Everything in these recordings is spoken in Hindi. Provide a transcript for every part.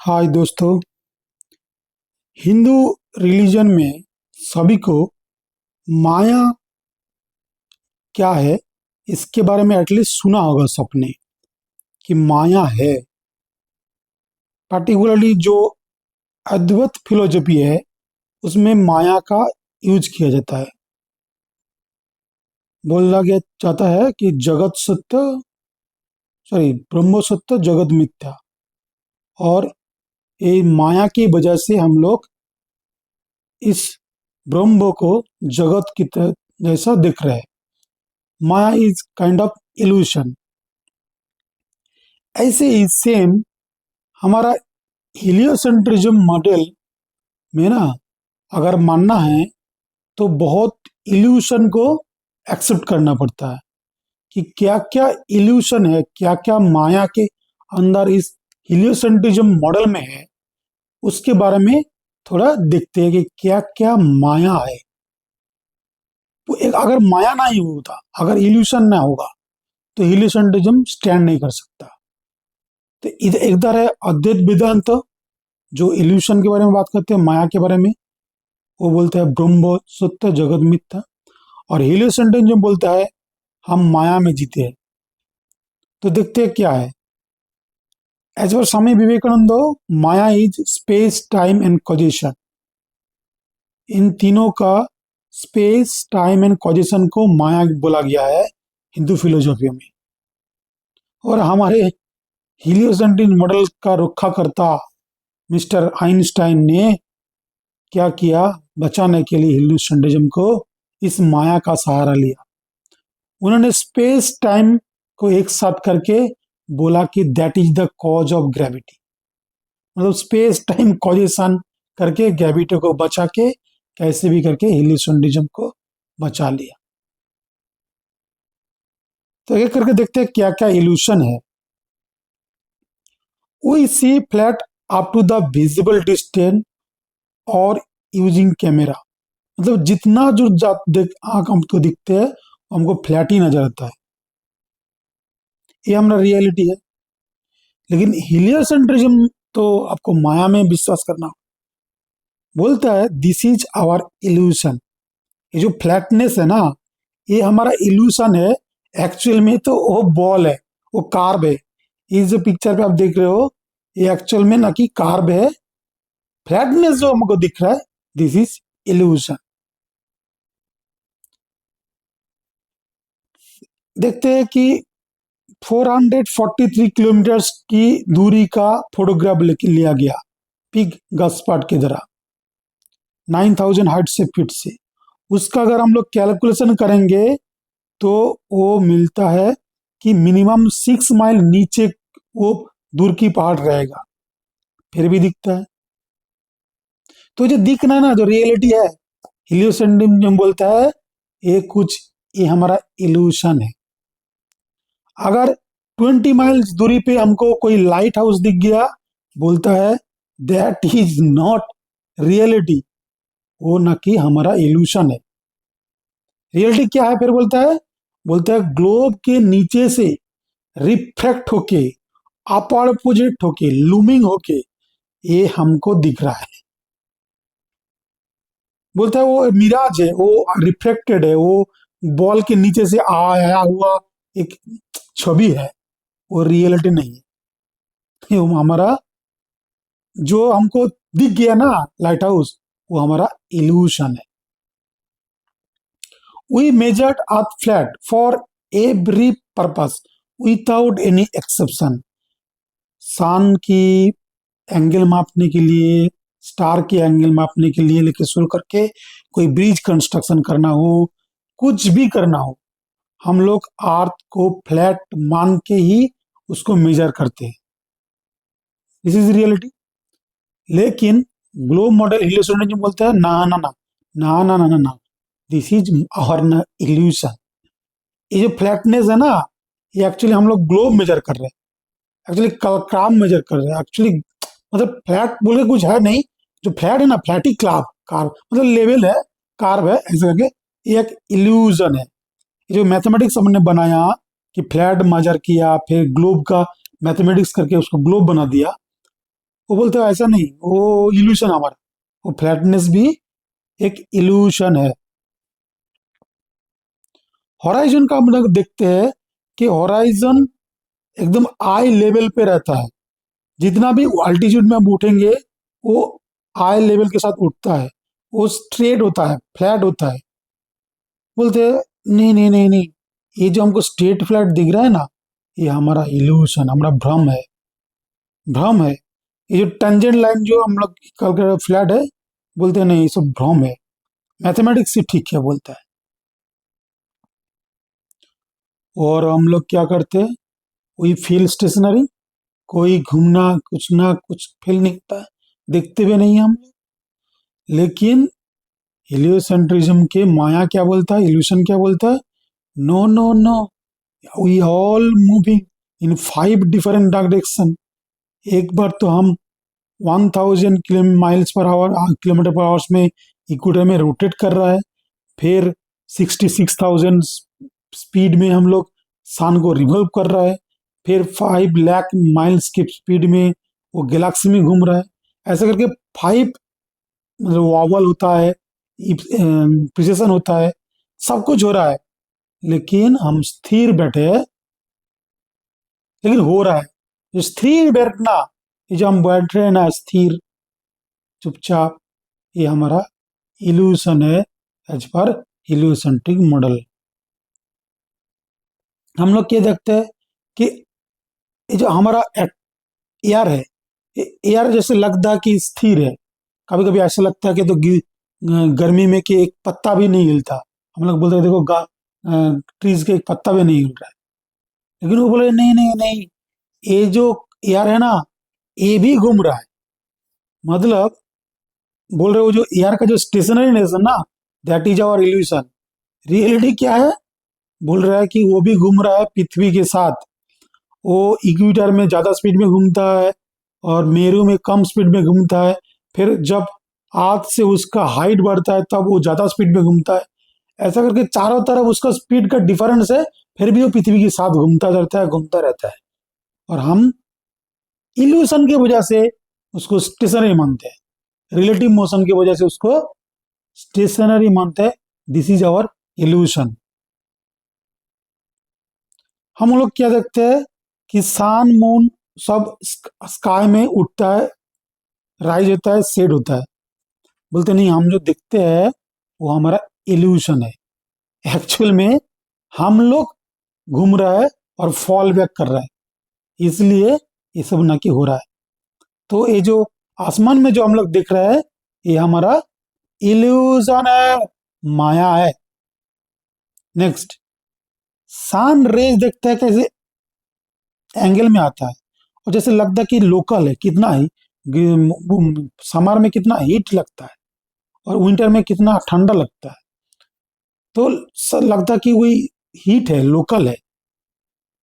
हाय दोस्तों। हिंदू रिलीजन में सभी को माया क्या है इसके बारे में एटलीस्ट सुना होगा सबने कि माया है। पर्टिकुलरली जो अद्वैत फिलोसफी है उसमें माया का यूज किया जाता है। बोला गया जाता है कि जगत सत्य ब्रह्म सत्य जगत मिथ्या, और ये माया की वजह से हम लोग इस ब्रह्म को जगत की तरह जैसा दिख रहे हैं। माया इज काइंड ऑफ इल्यूशन। ऐसे ही सेम हमारा हिलियोसेंट्रिज्म मॉडल में ना, अगर मानना है तो बहुत इल्यूशन को एक्सेप्ट करना पड़ता है कि क्या क्या इल्यूशन है, क्या क्या माया के अंदर इस हिलियोसेंट्रिज्म मॉडल में है। उसके बारे में थोड़ा देखते हैं कि क्या क्या माया है। तो एक अगर माया ना ही होता, अगर इल्यूशन ना होगा तो हिलियोसेंट्रिज्म स्टैंड नहीं कर सकता। तो इधर है अद्वैत वेदांत, जो इल्यूशन के बारे में बात करते हैं, माया के बारे में। वो बोलता है ब्रह्म सत्य जगत मिथ्या। और हिलियोसेंट्रिज्म बोलता है हम माया में जीते हैं। तो देखते हैं क्या है। As per Swami Vivekananda, maya is space time and causation. इन तीनों का स्पेस टाइम एंड कॉजेशन को माया बोला गया है हिंदू फिलोसफी में। और हमारे हिलियोसेंट्रिक मॉडल का रक्षा करता मिस्टर आइंस्टाइन ने क्या किया, बचाने के लिए हिलियोसेंट्रिज्म को इस माया का सहारा लिया। उन्होंने स्पेस टाइम को एक साथ करके बोला कि that is the cause of gravity. मतलब स्पेस टाइम कॉजेशन करके ग्रेविटी को बचा के कैसे भी करके हिलियोसेंट्रिज्म को बचा लिया। तो एक करके देखते हैं क्या क्या इल्यूशन है। We see flat up to the visible distance और यूजिंग कैमरा। मतलब जितना जो आंख हमको दिखते हैं हमको फ्लैट ही नजर आता है। ये हमारा रियलिटी है। लेकिन हिलियोसेंट्रिज्म तो आपको माया में विश्वास करना बोलता है दिस इज आवर इल्यूशन। ये जो फ्लैटनेस है ना, ये हमारा इल्यूशन है। एक्चुअल में तो वो बॉल है, वो कार्ब है। ये जो पिक्चर पे आप देख रहे हो ये एक्चुअल में ना कि कार्ब है। फ्लैटनेस जो हमको दिख रहा है दिस इज इल्यूशन। देखते हैं कि 443 किलोमीटर की दूरी का फोटोग्राफ लिया गया पिग गसपाट के द्वारा 9000 हाइट से फीट से। उसका अगर हम लोग कैलकुलेशन करेंगे तो वो मिलता है कि मिनिमम 6 माइल नीचे वो दूर की पहाड़ रहेगा, फिर भी दिखता है। तो जो दिखना ना, जो रियलिटी है, हिलियोसेंट्रिज्म बोलता है ये कुछ, ये हमारा इल्यूशन है। अगर 20 माइल्स दूरी पे हमको कोई लाइट हाउस दिख गया, बोलता है दैट इज नॉट रियलिटी, वो ना कि हमारा इल्यूशन है। रियलिटी क्या है फिर बोलता है ग्लोब के नीचे से रिफ्लेक्ट होके, अपर पोजिट होके, लूमिंग होके ये हमको दिख रहा है। बोलता है वो मिराज है, वो रिफ्लेक्टेड है, वो बॉल के नीचे से आया हुआ एक छवि है, वो रियलिटी नहीं है। ये हमारा जो हमको दिख गया ना लाइट हाउस, वो हमारा इल्यूशन है। We measured earth flat for every purpose without any exception. Sun की एंगल मापने के लिए, स्टार के एंगल मापने के लिए लेके शुरू करके कोई ब्रिज कंस्ट्रक्शन करना हो, कुछ भी करना हो, हम लोग अर्थ को फ्लैट मान के ही उसको मेजर करते हैं। This is reality. लेकिन ग्लोब मॉडल हिलियोसेंट्रिज्म बोलता है ना ना ना ना ना ना ना ना, दिस इज आवर इल्यूशन। ये जो फ्लैटनेस है ना, ये एक्चुअली हम लोग ग्लोब मेजर कर रहे हैं, एक्चुअली क्राब मेजर कर रहे हैं। एक्चुअली मतलब फ्लैट बोल के कुछ है नहीं। जो फ्लैट है ना, फ्लैट ही क्लाब कार्ब मतलब लेवल है, कार्ब है, ऐसे करके ये एक इल्यूजन है। ये जो मैथमेटिक्स हमने बनाया कि फ्लैट मेजर किया, फिर ग्लोब का मैथमेटिक्स करके उसको ग्लोब बना दिया, वो बोलते हैं ऐसा नहीं, वो इल्यूशन हमारा, वो फ्लैटनेस भी एक इल्यूशन है। हॉराइजन का हम लोग देखते हैं कि हॉराइजन एकदम आई लेवल पे रहता है। जितना भी अल्टीट्यूड में हम उठेंगे, वो आई लेवल के साथ उठता है, वो स्ट्रेट होता है, फ्लैट होता है। बोलते हैं नहीं नहीं नहीं नहीं, ये जो हमको स्ट्रेट फ्लैट दिख रहा है ना, ये हमारा इल्यूशन, हमारा भ्रम है, भ्रम है। ये जो टेंजेंट लाइन जो हम लोग कल कर फ्लैट है, बोलते हैं नहीं, ये सब भ्रम है, मैथमेटिक्स से ठीक है, बोलता है। और हम लोग क्या करते हैं, वही फील स्टेशनरी, कोई घूमना कुछ ना कुछ फील नहीं होता है, देखते भी नहीं हम। लेकिन हेलियोसेंट्रिज्म के माया क्या बोलता है, इल्यूशन क्या बोलता है, no no no, we all moving in 5 different direction. एक बार तो हम 1000 miles per hour, kilometre per hours में इक्वेटर में रोटेट कर रहा है, फिर 66,000 स्पीड में हम लोग सन को रिवॉल्व कर रहा है, फिर 5 लाख माइल्स की स्पीड में वो गैलेक्सी में घूम रहा है। ऐसे करके 5 मतलब वॉवल होता है, प्रिसेशन होता है, सब कुछ हो रहा है, लेकिन हम स्थिर बैठे हैं, लेकिन हो रहा है। जो स्थिर बैठना, ये जो हम बैठ रहे हैं ना स्थिर चुपचाप, ये हमारा इल्यूशन है, एज पर हेलियोसेंट्रिक मॉडल। हम लोग क्या देखते हैं कि ये जो हमारा एयर है, एयर जैसे लगता है कि स्थिर है, कभी कभी ऐसा लगता है कि तो गर्मी में कि एक पत्ता भी नहीं हिलता। हम लोग बोलते हैं देखो ट्रीज के एक पत्ता भी नहीं हिल रहा है, लेकिन वो बोले नहीं नहीं नहीं, ये जो एयर है ना, ये भी घूम रहा है। मतलब बोल रहे हो जो एयर का जो स्टेशनरीनेस है ना, that is our illusion. Reality क्या है, बोल रहा है कि वो भी घूम रहा है पृथ्वी के साथ। वो इक्वेटर में ज़्यादा स्पीड में घूमता है और मेरू में कम स्पीड में घूमता है। फिर जब आग से उसका हाइट बढ़ता है तब वो ज़्यादा स्पीड में घूमता है। ऐसा करके चारों तरफ उसका स्पीड का डिफरेंस है, फिर भी वो पृथ्वी के साथ घूमता रहता है, घूमता रहता है। और हम इल्यूशन की वजह से उसको स्टेशनरी मानते हैं, रिलेटिव मोशन की वजह से उसको स्टेशनरी मानते हैं। This is our illusion. हम लोग क्या देखते हैं कि सन मून सब स्काई में उठता है, राइज होता है, सेट होता है। बोलते नहीं, हम जो दिखते हैं वो हमारा इल्यूशन है। एक्चुअल में हम लोग घूम रहा है और फॉल बैक कर रहा है, इसलिए ये सब ना कि हो रहा है। तो ये जो आसमान में जो हम लोग देख रहे हैं, ये हमारा इल्यूजन है, माया है। नेक्स्ट, सन रेज देखते हैं कैसे एंगल में आता है, और जैसे लगता है कि लोकल है, कितना ही समर में कितना हीट लगता है और विंटर में कितना ठंडा लगता है, तो लगता है कि वही हीट है, लोकल है।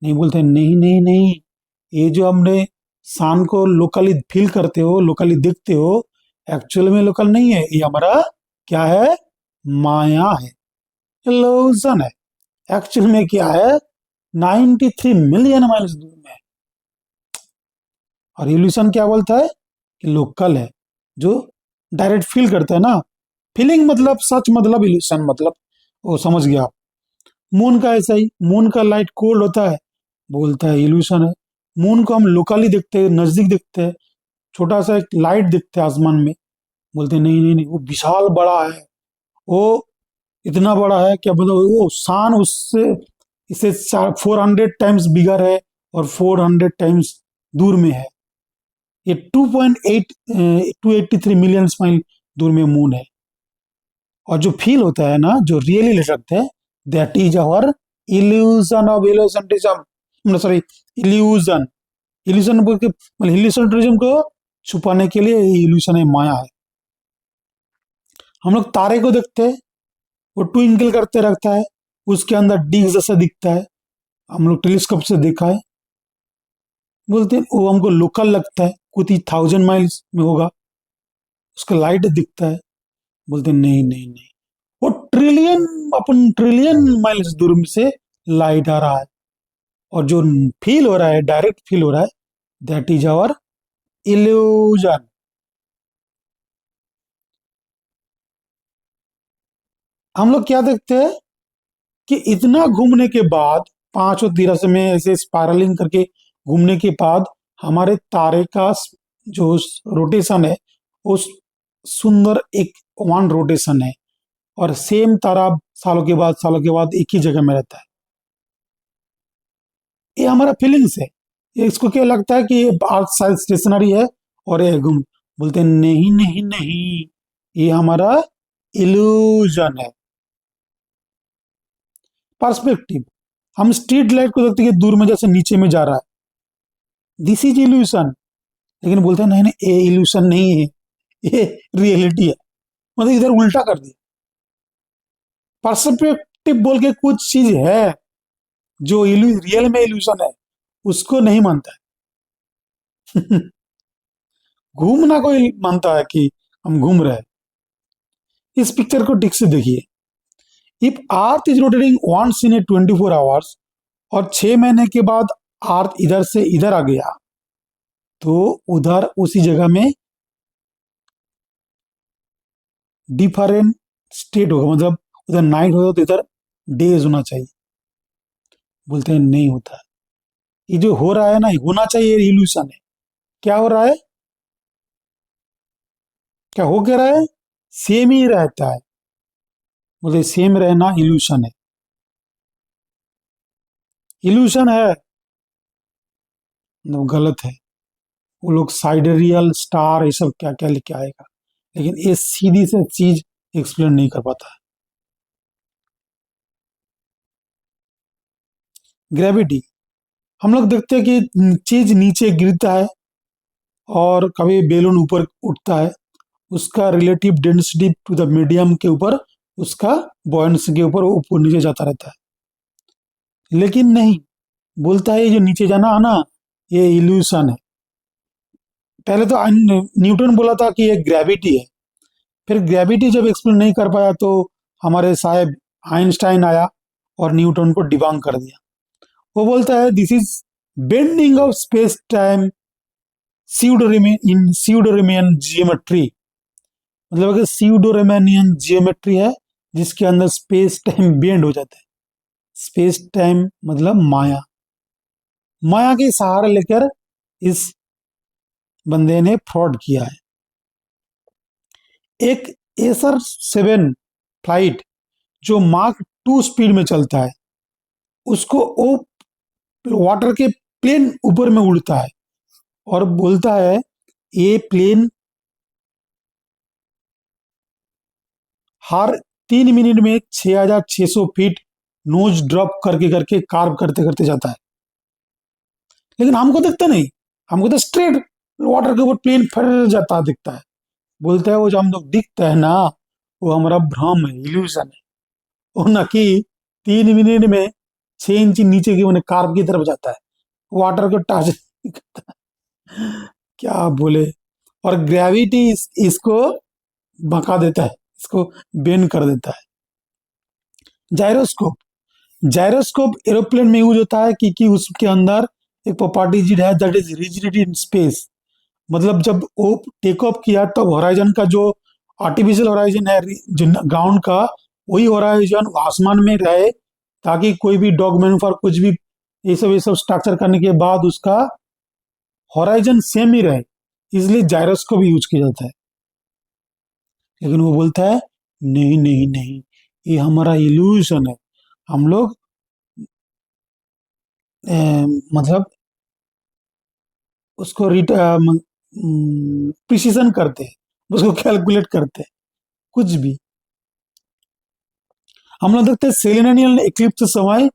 नहीं, बोलते नहीं नहीं नहीं, ये जो हमने सन को लोकली फील करते हो, लोकली देखते हो, एक्चुअल में लोकल नहीं है, ये हमारा क्या है, माया है, इल्यूजन है। एक्चुअल में क्या है, 93 मिलियन माइल्स दूर में है। और इल्यूशन क्या बोलता है कि लोकल है, जो डायरेक्ट फील करता है ना। फीलिंग मतलब सच, मतलब इल्यूशन मतलब वो समझ गया आप। मून का ऐसा ही, मून का लाइट कोल्ड होता है, बोलता है इल्यूशन है। मून को हम लोकली देखते हैं, नजदीक देखते हैं, छोटा सा एक लाइट दिखता है आसमान में, बोलते हैं नहीं नहीं नहीं, वो विशाल बड़ा है, वो इतना बड़ा है क्या, मतलब वो सान उससे इससे 400 टाइम्स बिगर है और 400 टाइम्स दूर में है। ये 283 मिलियन माइल दूर में मून है। और जो फील होता है ना, जो रियली ले सकते हैं, that is our illusion of इल्यूशनट्रिज्म, सॉरी, इल्यूजन। इल्यूजन बोल के मतलब इल्यूशनट्रिज्म को छुपाने के लिए इल्यूशन है, माया है। हम लोग तारे को देखते हैं, वो ट्विंकल करते रहता है, उसके अंदर डी जैसा दिखता है, हम लोग टेलीस्कोप से देखा है। बोलते हैं वो हमको लोकल लगता है, कुछ ही 1000 माइल्स में होगा, उसका लाइट दिखता है। बोलते हैं नहीं नहीं नहीं, वो ट्रिलियन अपन ट्रिलियन माइल्स दूर से लाइट आ रहा है, और जो फील हो रहा है, डायरेक्ट फील हो रहा है, दैट इज आवर इल्यूजन। हम लोग क्या देखते हैं कि इतना घूमने के बाद, 5 और 13 में ऐसे स्पायरलिंग करके घूमने के बाद, हमारे तारे का जो रोटेशन है वो सुंदर एक वन रोटेशन है, और सेम तारा सालों के बाद एक ही जगह में रहता है। ये हमारा फीलिंग्स है। ये इसको क्या लगता है कि ये अर्थ शायद स्टेशनरी है और ये घूम, बोलते हैं नहीं नहीं नहीं, ये हमारा इल्यूजन है। पर्सपेक्टिव, हम स्ट्रीट लाइट को देखते हैं कि दूर में जैसे नीचे में जा रहा है, दिस इज इल्यूशन। लेकिन बोलते हैं नहीं नहीं, ये इल्यूशन नहीं है, ये रियलिटी है। मतलब इधर उल्टा कर दिया। पर्सपेक्टिव बोल के कुछ चीज है जो रियल में इल्यूशन है, उसको नहीं मानता है। घूमना कोई मानता है कि हम घूम रहे हैं। इस पिक्चर को ठीक से देखिए। If earth is rotating once in a 24 hours, और 6 महीने के बाद अर्थ इधर से इधर आ गया, तो उधर उसी जगह में डिफरेंट स्टेट होगा। मतलब उधर नाइट होगा तो इधर डेज होना चाहिए। बोलते हैं नहीं होता है। ये जो हो रहा है ना, होना चाहिए, इल्यूशन है। क्या हो रहा है? क्या हो क्या रहा है? सेम ही रहता है। बोलते सेम रहना इल्यूशन है। इल्यूशन है, मतलब गलत है। वो लोग साइडरियल स्टार ये सब क्या क्या लेके आएगा, लेकिन ये सीधी से चीज एक्सप्लेन नहीं कर पाता है। ग्रेविटी, हम लोग देखते हैं कि चीज नीचे गिरता है और कभी बेलून ऊपर उठता है, उसका relative density to the medium के ऊपर, उसका बॉयंसी के ऊपर ऊपर नीचे जाता रहता है। लेकिन नहीं, बोलता है ये जो नीचे जाना है ना, ये इल्यूशन है। पहले तो न्यूटन बोला था कि ये ग्रेविटी है। फिर ग्रेविटी जब एक्सप्लेन नहीं कर पाया तो हमारे साहब आइंस्टाइन आया और न्यूटन को डिबंक कर दिया। वो बोलता है this is bending of space time pseudo Riemannian geometry. मतलब अगर स्यूडोरिमियन जियोमेट्री है जिसके अंदर स्पेस टाइम बेंड हो जाता है। स्पेस टाइम मतलब माया, माया के सहारा लेकर इस बंदे ने फ्रॉड किया है। एक एसर 7 फ्लाइट जो मार्क 2 स्पीड में चलता है, उसको वो वाटर के प्लेन ऊपर में उड़ता है और बोलता है ये प्लेन हर 3 मिनट में 6,600 फीट नोज ड्रॉप करके करके कार्व करते करते जाता है। लेकिन हमको दिखता नहीं, हमको तो स्ट्रेट वाटर के ऊपर प्लेन फर जाता दिखता है। बोलता है वो जो हम लोग दिखता है ना, वो हमारा भ्रम है, इल्यूशन है। वो ना कि 3 मिनट में 6 इंच नीचे की मैंने कार्व की तरफ जाता है, वाटर को टच करता है। क्या बोले। और ग्रेविटी इसको भगा देता है, इसको बेंड कर देता है। जायरोस्कोप, जायरोस्कोप एरोप्लेन में यूज होता है क्योंकि उसके अंदर एक प्रॉपर्टी है that is rigidity in space. मतलब जब वो टेक ऑफ किया तब हॉराइजन का जो आर्टिफिशियल हॉराइजन है, जो ग्राउंड का, वही हॉराइजन आसमान में रहे, ताकि कोई भी डॉग कुछ भी ये सब स्ट्रक्चर करने के बाद उसका हॉराइजन सेम ही रहे, इसलिए जायरोस्कोप यूज किया जाता है। लेकिन वो बोलता है नहीं नहीं नहीं, ये हमारा इल्यूशन है। हम लोग मतलब उसको प्रिसीजन करते हैं, उसको कैलकुलेट करते हैं, कुछ भी। हम लोग देखते हैं सेलेनियल इक्लिप्स समय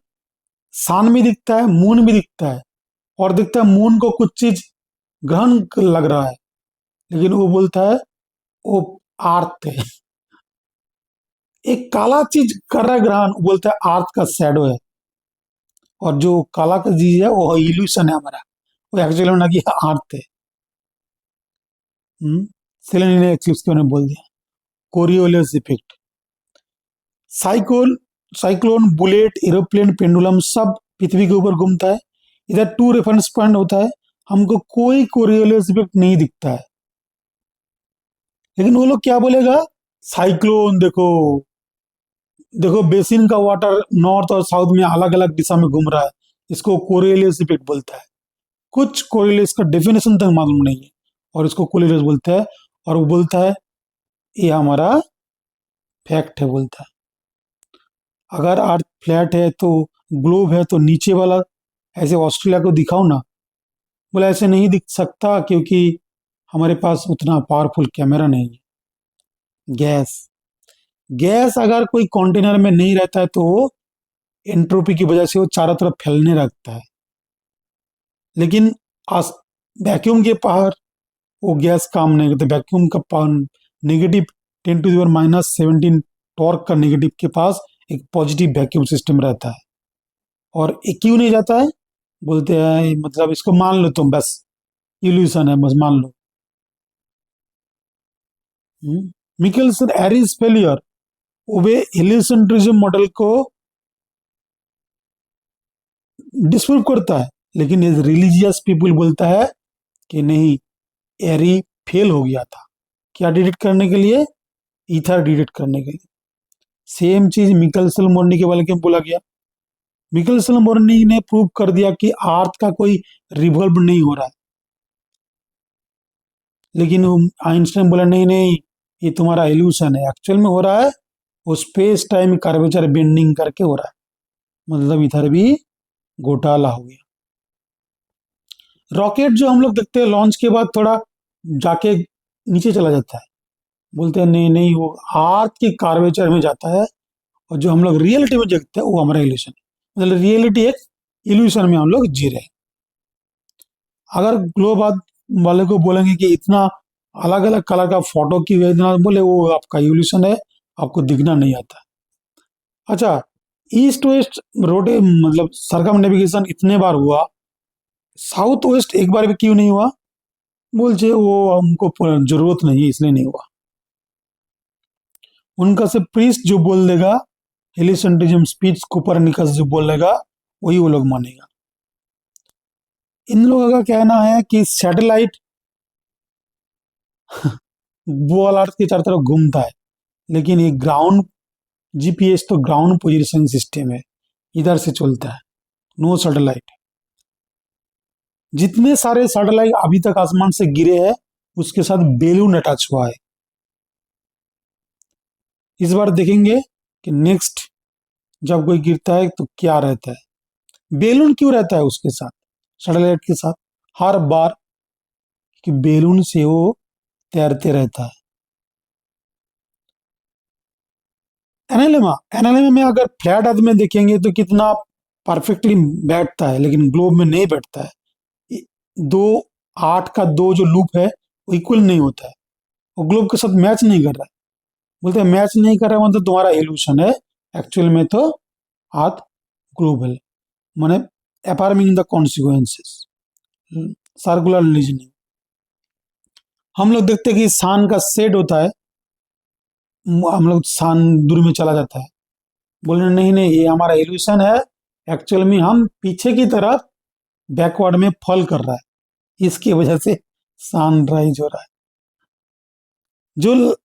सन भी दिखता है, मून भी दिखता है, और दिखता है मून को कुछ चीज ग्रहण लग रहा है, लेकिन वो बोलता है वो आर्थ है। एक काला चीज कर रहा है ग्रहण, बोलता है आर्थ का शैडो है। और जो काला का चीज है वो इल्यूशन है हमारा, वो एक्चुअली ना कि आर्थ है। सेलेनियल इक्लिप्स के उन्होंने बोल दिया। Coriolis effect, cyclone cyclone bullet aeroplane pendulum सब पृथ्वी के ऊपर घूमता है। इधर 2 रेफरेंस पॉइंट होता है, हमको कोई कोरियोलिस इफेक्ट नहीं दिखता है। लेकिन वो लोग क्या बोलेगा, साइक्लोन देखो, देखो बेसिन का वाटर नॉर्थ और साउथ में अलग अलग दिशा में घूम रहा है, इसको कोरियोलिस इफेक्ट बोलता है। कुछ कोरियोलिस का डेफिनेशन तक मालूम नहीं है और इसको कोरियोलिस बोलते हैं। और वो बोलता है ये हमारा फैक्ट है, बोलता है अगर अर्थ फ्लैट है तो ग्लोब है तो नीचे वाला ऐसे ऑस्ट्रेलिया को दिखाओ ना। बोला ऐसे नहीं दिख सकता क्योंकि हमारे पास उतना पावरफुल कैमरा नहीं है। गैस, गैस अगर कोई कंटेनर में नहीं रहता है तो एंट्रोपी की वजह से वो चारों तरफ फैलने लगता है। लेकिन वैक्यूम के पार वो गैस काम नहीं करते। वैक्यूम का नेगेटिव 10⁻⁻17 टॉर्क का नेगेटिव के पास एक पॉजिटिव वैक्यूम सिस्टम रहता है। और ये क्यों नहीं जाता है, बोलते हैं मतलब इसको मान लो तुम, बस इल्यूशन है, बस मान लो। मिकेल्सन एरिस फेलियर वे हेलियोसेंट्रिज्म मॉडल को डिस्प्रूव करता है, लेकिन ये रिलीजियस पीपल बोलता है कि नहीं, एरी फेल हो गया था। क्या डिटेक्ट करने के लिए, ईथर डिटेक्ट करने के लिए। सेम चीज मिकेल्सन मोर्नी के बारे में बोला गया। मिकेल्सन मोर्नी ने प्रूव कर दिया कि अर्थ का कोई रिवॉल्व नहीं हो रहा है। लेकिन आइंस्टाइन बोला नहीं नहीं, ये तुम्हारा इल्यूशन है, एक्चुअल में हो रहा है, वो स्पेस टाइम कर्वेचर बेंडिंग करके हो रहा है। मतलब इधर भी घोटाला हो गया। रॉकेट जो हम लोग देखते हैं लॉन्च के बाद थोड़ा जाके नीचे चला जाता है, बोलते हैं नहीं नहीं वो अर्थ के कर्वेचर में जाता है, और जो हम लोग रियलिटी में देखते हैं वो हमारा इल्यूशन है। मतलब रियलिटी एक इल्यूशन में हम लोग जी रहे हैं। अगर ग्लोब वाले को बोलेंगे कि इतना अलग अलग कलर का फोटो की वेदना, बोले वो आपका इल्यूशन है, आपको दिखना नहीं आता। अच्छा, ईस्ट वेस्ट रोड मतलब सरकम नेविगेशन इतने बार हुआ, साउथ वेस्ट एक बार भी क्यों नहीं हुआ, बोलते वो हमको जरूरत नहीं है इसलिए नहीं हुआ। उनका से प्रीस्ट जो बोल देगा हेलिसेंट्रिज्म स्पीच कोपरनिकस जो बोल देगा वही वो लोग मानेगा। इन लोगों का कहना है कि सैटेलाइट बॉल अर्थ के चारों तरफ घूमता है, लेकिन ये ग्राउंड जीपीएस तो ग्राउंड पोजीशन सिस्टम है, इधर से चलता है, नो सैटेलाइट। जितने सारे सैटेलाइट अभी तक आसमान से गिरे हैं उसके साथ बेलून अटैच हुआ है। इस बार देखेंगे कि नेक्स्ट जब कोई गिरता है तो क्या रहता है, बेलून क्यों रहता है उसके साथ, सैटेलाइट के साथ हर बार, कि बेलून से वो तैरते रहता है। एनालिमा में अगर फ्लैट अर्थ में देखेंगे तो कितना परफेक्टली बैठता है, लेकिन ग्लोब में नहीं बैठता है। 2 8 का 2 जो लूप है वो इक्वल नहीं होता है, वो ग्लोब के साथ मैच नहीं कर रहा है। बोलते हैं मैच नहीं कर रहा है मतलब तुम्हारा इल्यूशन है, एक्चुअल में तो अर्थ ग्लोबल, माने affirming the consequences, circular reasoning. हम लोग देखते हैं कि सान का सेट होता है, हम लोग सान दूर में चला जाता है, बोल रहे नहीं नहीं ये हमारा इल्यूशन है, एक्चुअल में हम पीछे की तरफ बैकवर्ड में फॉल कर रहा है, इसकी वजह से सनराइज हो रहा है। जो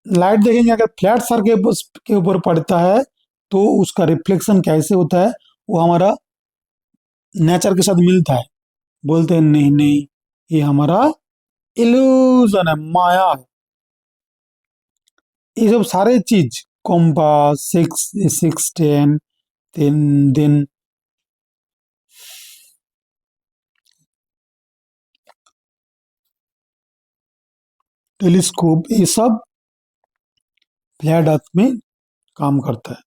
लाइट देखेंगे अगर फ्लैट सर के ऊपर पड़ता है तो उसका रिफ्लेक्शन कैसे होता है, वो हमारा नेचर के साथ मिलता है। बोलते हैं नहीं नहीं ये हमारा इल्यूजन है, माया है। ये सब सारे चीज कॉम्पास 6 6 10 देन टेलीस्कोप, ये सब फ्लैट अर्थ में काम करता है।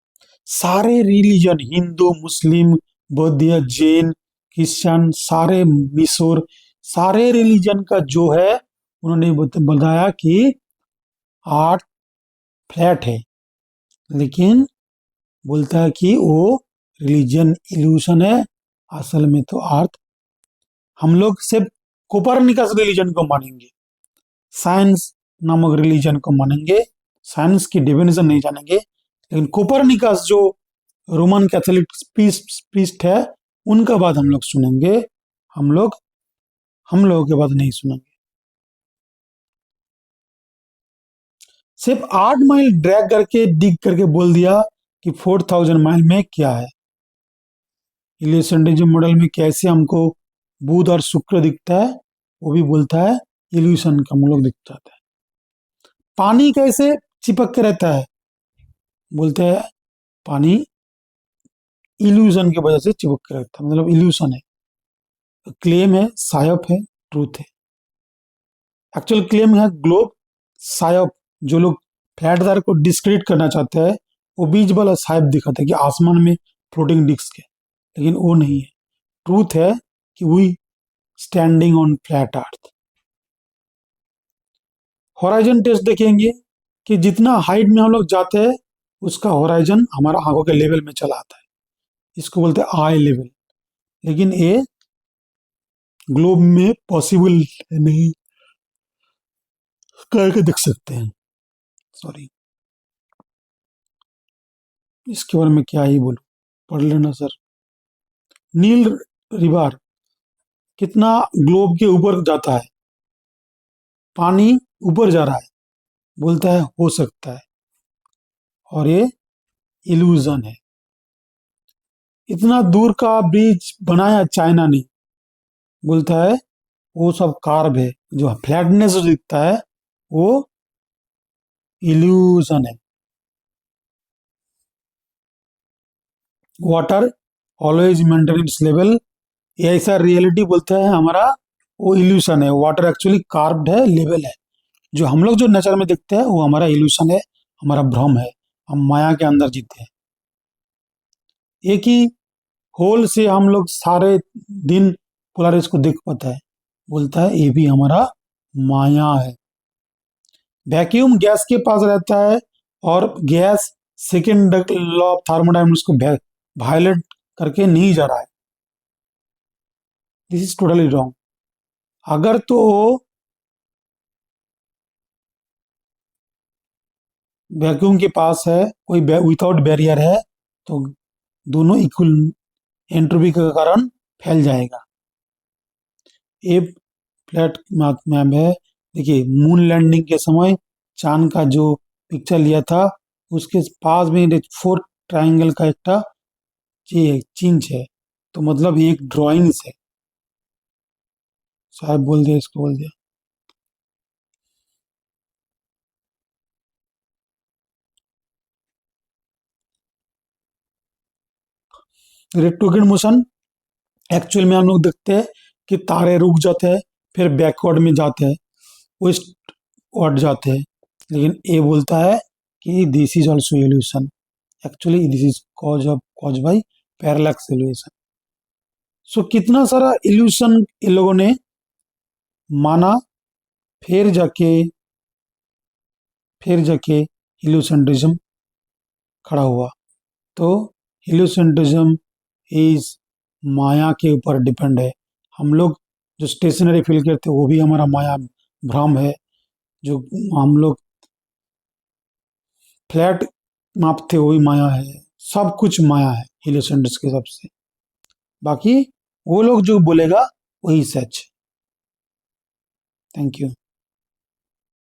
सारे रिलीजन, हिंदू मुस्लिम बौद्ध जैन क्रिश्चियन, सारे मिशोर, सारे रिलीजन का जो है उन्होंने बताया कि अर्थ फ्लैट है, लेकिन बोलता है कि वो रिलीजन इल्यूशन है, असल में तो अर्थ। हम लोग सिर्फ कोपरनिकस रिलीजन को मानेंगे, साइंस नामक रिलीजन को मानेंगे, साइंस की डेफिनेशन नहीं जानेंगे। लेकिन कोपरनिकस जो रोमन कैथोलिक प्रीस्ट है उनका बात हम लोग सुनेंगे। हम लोग हम लोगों के बात नहीं सुनेंगे। सिर्फ 8 माइल ड्रैग करके डिग करके बोल दिया कि 4000 माइल में क्या है। इल्यूसेंट्रिज्म मॉडल में कैसे हमको बुध और शुक्र दिखता है वो भी बोलता है, इल्यूशन का हम लोग दिख जाता है। पानी कैसे चिपक के रहता है, बोलते हैं पानी इल्यूजन की वजह से चिपक के रहता है, मतलब इल्यूशन है। क्लेम है सायप है, ट्रूथ है। एक्चुअल क्लेम है ग्लोब सायप। जो लोग फ्लैट अर्थ को डिस्क्रेडिट करना चाहते हैं वो बीच वाला सायप दिखाते हैं कि आसमान में फ्लोटिंग डिस्क है, लेकिन वो नहीं है। ट्रूथ है कि we standing on flat earth. Horizon test देखेंगे कि जितना हाइट में हम लोग जाते हैं उसका होराइजन हमारा आंखों के लेवल में चला आता है, इसको बोलते हैं आई लेवल। लेकिन ये ग्लोब में पॉसिबल नहीं, करके देख सकते हैं। सॉरी, इसके बारे में क्या ही बोलूं, पढ़ लेना सर। नील रिवर कितना ग्लोब के ऊपर जाता है, पानी ऊपर जा रहा है, बोलता है हो सकता है, और ये इल्यूजन है। इतना दूर का ब्रिज बनाया चाइना ने, बोलता है वो सब कार्ब है, जो फ्लैटनेस जो दिखता है वो इल्यूजन है। Water always maintain its level, ये ऐसा रियलिटी बोलता है हमारा, वो इल्यूशन है। वाटर एक्चुअली कार्ब्ड है, लेवल है। जो हम लोग जो नेचर में देखते हैं वो हमारा इल्यूशन है, हमारा भ्रम है, हम माया के अंदर जीते हैं। एक ही होल से हम लोग सारे दिन पोलरिस को देख पाता है, बोलता है ये भी हमारा माया है। वैक्यूम गैस के पास रहता है और gas second law of thermodynamics को वायलेट करके नहीं जा रहा है। This is totally wrong. अगर तो वैक्यूम के पास है, कोई विदाउट बैरियर है, तो दोनों इक्वल एंट्रोपी के कारण फैल जाएगा। ये फ्लैट मैप है। देखिए मून लैंडिंग के समय चांद का जो पिक्चर लिया था उसके पास में 4 ट्राइंगल का एक चिन्ह है, तो मतलब ये एक ड्राइंग्स है। साहब बोल दिया, इसको बोल दिया। रेट्रोग्रेड मोशन एक्चुअल में हम लोग देखते हैं कि तारे रुक जाते हैं, फिर बैकवर्ड में जाते हैं, वेस्ट वर्ड जाते हैं, लेकिन ये बोलता है कि this is also illusion. Actually this is cause by parallax illusion. So कितना सारा इल्यूशन इन लोगों ने माना, फिर जाके इल्यूसेंट्रिज्म खड़ा हुआ। तो इल्यूसेंट्रिज्म इज माया के ऊपर डिपेंड है। हम लोग जो स्टेशनरी फील करते हैं वो भी हमारा माया भ्रम है। जो हम लोग फ्लैट मापते वो भी माया है, सब कुछ माया है इल्यूसेंट्रिज्म के हिसाब से। बाकी वो लोग जो बोलेगा वही सच। Thank you.